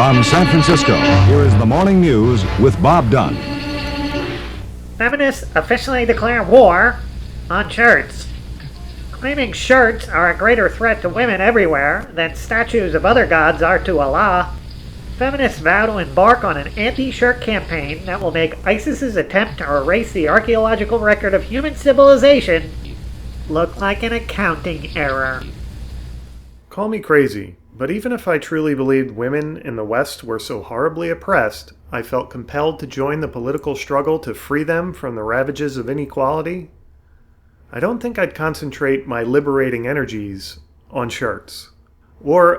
From San Francisco, here is the morning news with Bob Dunn. Feminists officially declare war on shirts. Claiming shirts are a greater threat to women everywhere than statues of other gods are to Allah, feminists vow to embark on an anti-shirt campaign that will make ISIS's attempt to erase the archaeological record of human civilization look like an accounting error. Call me crazy, but even if I truly believed women in the West were so horribly oppressed, I felt compelled to join the political struggle to free them from the ravages of inequality, I don't think I'd concentrate my liberating energies on shirts. Or,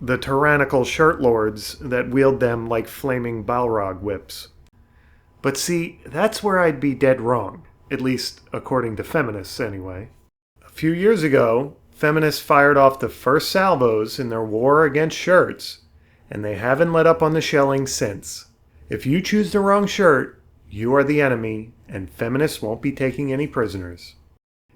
the tyrannical shirtlords that wield them like flaming Balrog whips. But see, that's where I'd be dead wrong, at least according to feminists anyway. A few years ago, feminists fired off the first salvos in their war against shirts, and they haven't let up on the shelling since. If you choose the wrong shirt, you are the enemy, and feminists won't be taking any prisoners.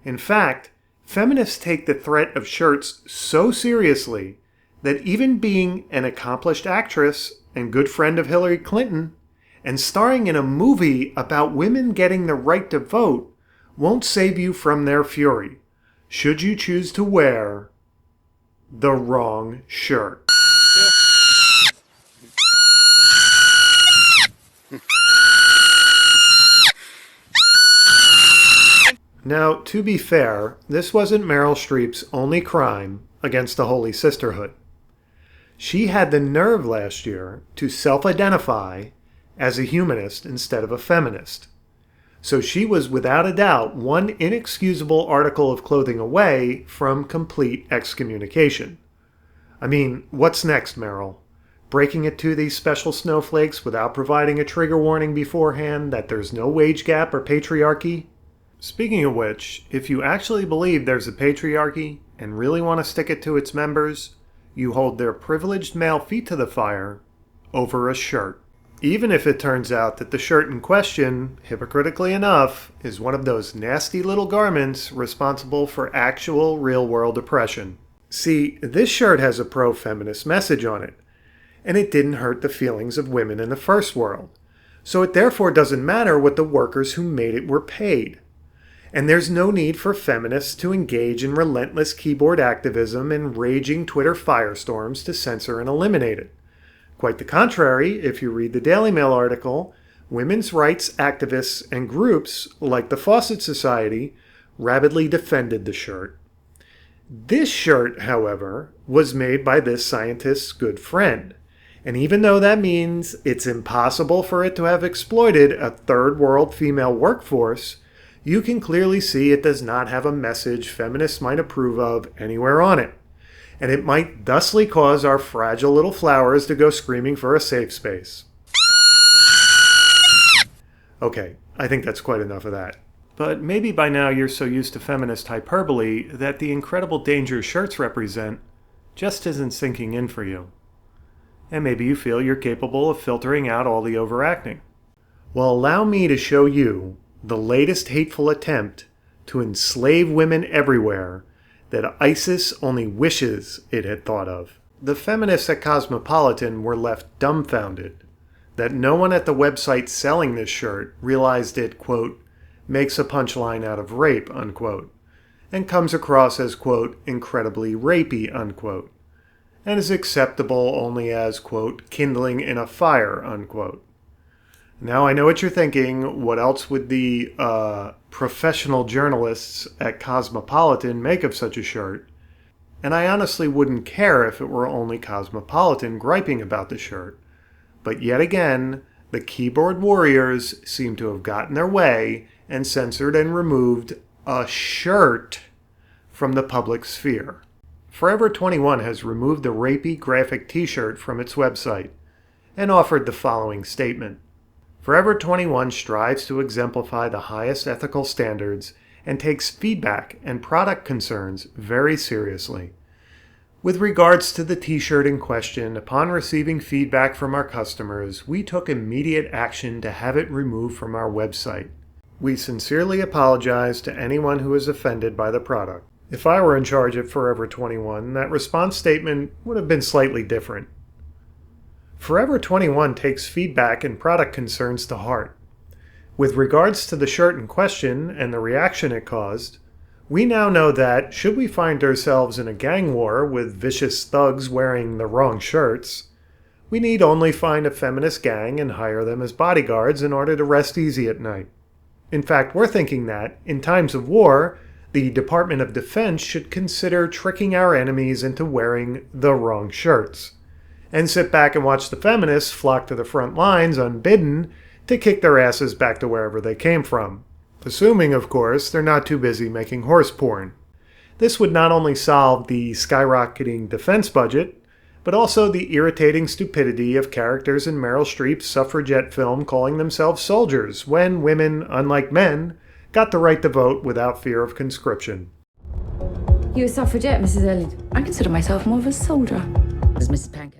In fact, feminists take the threat of shirts so seriously that even being an accomplished actress and good friend of Hillary Clinton and starring in a movie about women getting the right to vote won't save you from their fury, should you choose to wear the wrong shirt. Now, to be fair, this wasn't Meryl Streep's only crime against the Holy Sisterhood. She had the nerve last year to self-identify as a humanist instead of a feminist. So she was without a doubt one inexcusable article of clothing away from complete excommunication. I mean, what's next, Meryl? Breaking it to these special snowflakes without providing a trigger warning beforehand that there's no wage gap or patriarchy? Speaking of which, if you actually believe there's a patriarchy and really want to stick it to its members, you hold their privileged male feet to the fire over a shirt. Even if it turns out that the shirt in question, hypocritically enough, is one of those nasty little garments responsible for actual real-world oppression. See, this shirt has a pro-feminist message on it, and it didn't hurt the feelings of women in the first world. So it therefore doesn't matter what the workers who made it were paid. And there's no need for feminists to engage in relentless keyboard activism and raging Twitter firestorms to censor and eliminate it. Quite the contrary, if you read the Daily Mail article, women's rights activists and groups like the Fawcett Society rabidly defended the shirt. This shirt, however, was made by this scientist's good friend. And even though that means it's impossible for it to have exploited a third world female workforce, you can clearly see it does not have a message feminists might approve of anywhere on it. And it might thusly cause our fragile little flowers to go screaming for a safe space. Okay, I think that's quite enough of that. But maybe by now you're so used to feminist hyperbole that the incredible danger shirts represent just isn't sinking in for you. And maybe you feel you're capable of filtering out all the overacting. Well, allow me to show you the latest hateful attempt to enslave women everywhere that ISIS only wishes it had thought of. The feminists at Cosmopolitan were left dumbfounded that no one at the website selling this shirt realized it, quote, makes a punchline out of rape, unquote, and comes across as, quote, incredibly rapey, unquote, and is acceptable only as, quote, kindling in a fire, unquote. Now I know what you're thinking. What else would the professional journalists at Cosmopolitan make of such a shirt? And I honestly wouldn't care if it were only Cosmopolitan griping about the shirt. But yet again, the keyboard warriors seem to have gotten their way and censored and removed a shirt from the public sphere. Forever 21 has removed the rapey graphic t-shirt from its website and offered the following statement. Forever 21 strives to exemplify the highest ethical standards and takes feedback and product concerns very seriously. With regards to the t-shirt in question, upon receiving feedback from our customers, we took immediate action to have it removed from our website. We sincerely apologize to anyone who is offended by the product. If I were in charge at Forever 21, that response statement would have been slightly different. Forever 21 takes feedback and product concerns to heart. With regards to the shirt in question and the reaction it caused, we now know that, should we find ourselves in a gang war with vicious thugs wearing the wrong shirts, we need only find a feminist gang and hire them as bodyguards in order to rest easy at night. In fact, we're thinking that, in times of war, the Department of Defense should consider tricking our enemies into wearing the wrong shirts, and sit back and watch the feminists flock to the front lines unbidden to kick their asses back to wherever they came from. Assuming, of course, they're not too busy making horse porn. This would not only solve the skyrocketing defense budget, but also the irritating stupidity of characters in Meryl Streep's suffragette film calling themselves soldiers, when women, unlike men, got the right to vote without fear of conscription. You a suffragette, Mrs. Elliot? I consider myself more of a soldier. As Mrs. Pancake.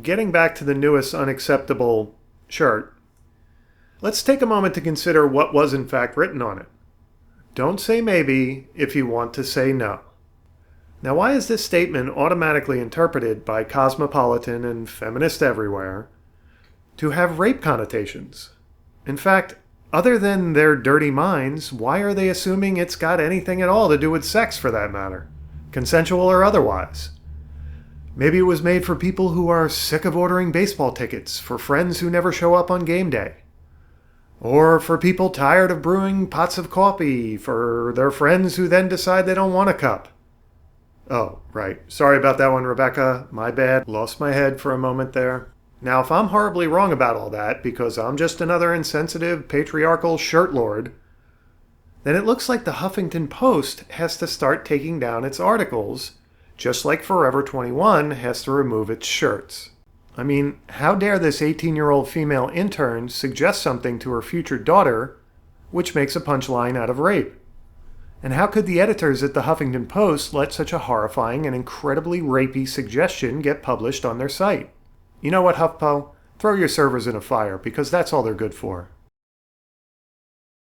Getting back to the newest unacceptable shirt, let's take a moment to consider what was in fact written on it. Don't say maybe if you want to say no. Now, why is this statement automatically interpreted by Cosmopolitan and feminists everywhere to have rape connotations? In fact, other than their dirty minds, why are they assuming it's got anything at all to do with sex for that matter, consensual or otherwise? Maybe it was made for people who are sick of ordering baseball tickets for friends who never show up on game day. Or for people tired of brewing pots of coffee for their friends who then decide they don't want a cup. Oh, right. Sorry about that one, Rebecca. My bad. Lost my head for a moment there. Now, if I'm horribly wrong about all that, because I'm just another insensitive, patriarchal shirtlord, then it looks like the Huffington Post has to start taking down its articles, just like Forever 21 has to remove its shirts. I mean, how dare this 18-year-old female intern suggest something to her future daughter which makes a punchline out of rape? And how could the editors at the Huffington Post let such a horrifying and incredibly rapey suggestion get published on their site? You know what, HuffPo? Throw your servers in a fire, because that's all they're good for.